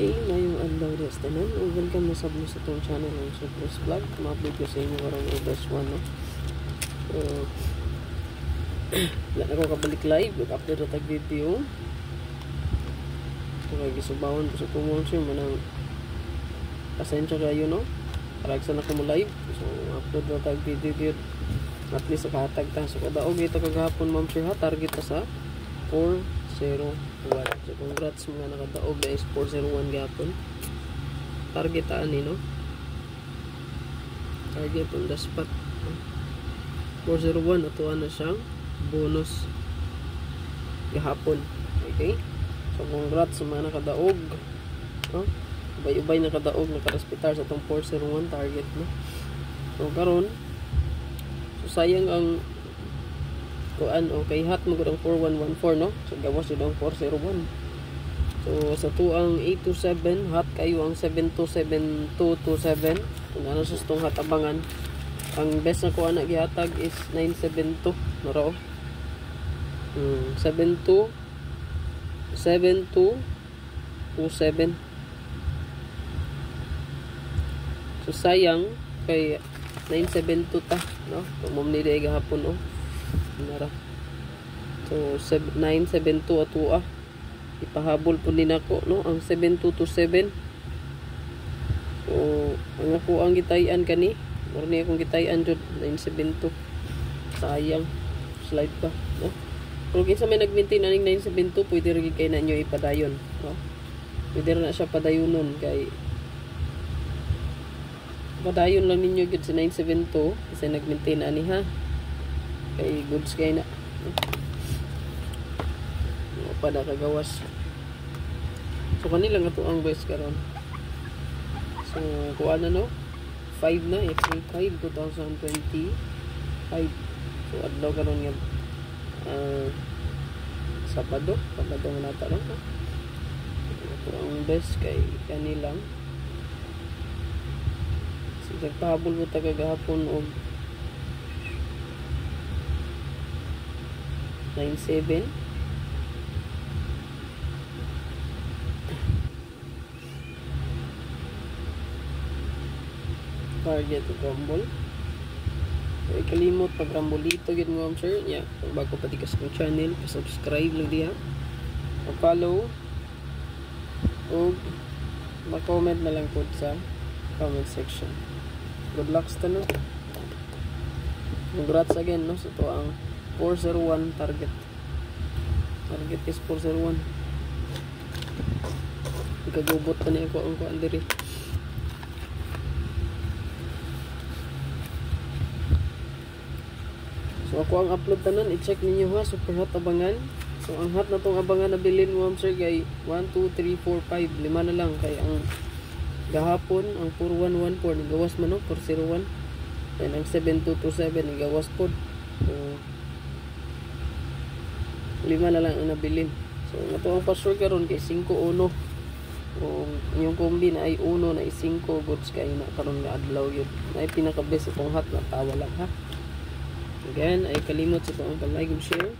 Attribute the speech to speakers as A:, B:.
A: Okay, ngayong adlaw rin sa tanan. Welcome na sa itong channel ng Surprise Vlog. Ma-upload ko sa inyo karong best one, no? So, wala na ko kabalik live. Mag-upload na tag video. So, kaya gisubawon ko sa tumong siya. Manang pasensya kayo, no? Paragsan na ko mo live. So, upload na tag video. At least nakahatag ta. So, kadaog ito kagahapon, ma'am sir, ha? Target ta sa 401. So, congrats mga nakadaog guys, 401 gapon. Target taan ni, no? Target on the spot. 401 atuan na siyang bonus gahapon. Okay? So, congrats sa mga nakadaog. No? Ubay-ubay nakadaog, nakarespitar sa itong 401 target, no? So, karon so, sayang ang kuan okay hat mo gud ang 4114, no? So gawas jud ang 401. So sa tuang 827 hat kayo ang 727227. Kung ano sa tong hat abangan, ang best na kuan na gihatag is 972 no raw. 7227. So sayang kay 972 ta, no? Tumom ni day gahapon, no? Nara. So 972 atua. Ipahabol po din ako, no, ang 7227. So ang ako ang gitayan kani, morni akong gitayan jud 972. Sayang slide pa, no. Kung kinsa may nag-maintain aning 972, pwede rin kay na nyo ipadayon, no. Pwede rin na siya padayonon kay padayon lang ninyo gud sa 972 kasi nag-maintain ani, ha. Kay goods kay na pa na kagawas. So kanila nga to ang best karon. So kuha na, no, 5 na, April 5 2025. So adlaw karon nga Sabado nga nata, no. Ito ang best kay kanilang so nagpahabol mo ta kagahapon og 97 target to rumble. So ikalimot pag rumbolito gid mo, sir, nya kung bago pa di ka sa channel, subscribe lang diha, follow o ma-comment na lang po sa comment section. Good luck sa tanan. Congrats again, no, so to ang 401 target. Target is 401. Ikagubot pa niya ako ang kuan diri. So ako ang upload tanan, i-check ninyo, ha. Super hot abangan. So ang hot na tong abangan na bilin mo, sir, kay 1, 2, 3, 4, 5. 5 na lang kay ang gahapon ang 4114 gawas man, no, 401. Then ang 7227 gawas pod. So 5 na lang ang nabilin. So ato ang password karon kay 51. Kung yung kombi na ay 1 na ay 5 goods kay na karon nga adlaw yun. Na ay pinaka best itong hot na tawa lang, ha. Again, ay kalimot sa itong like and share.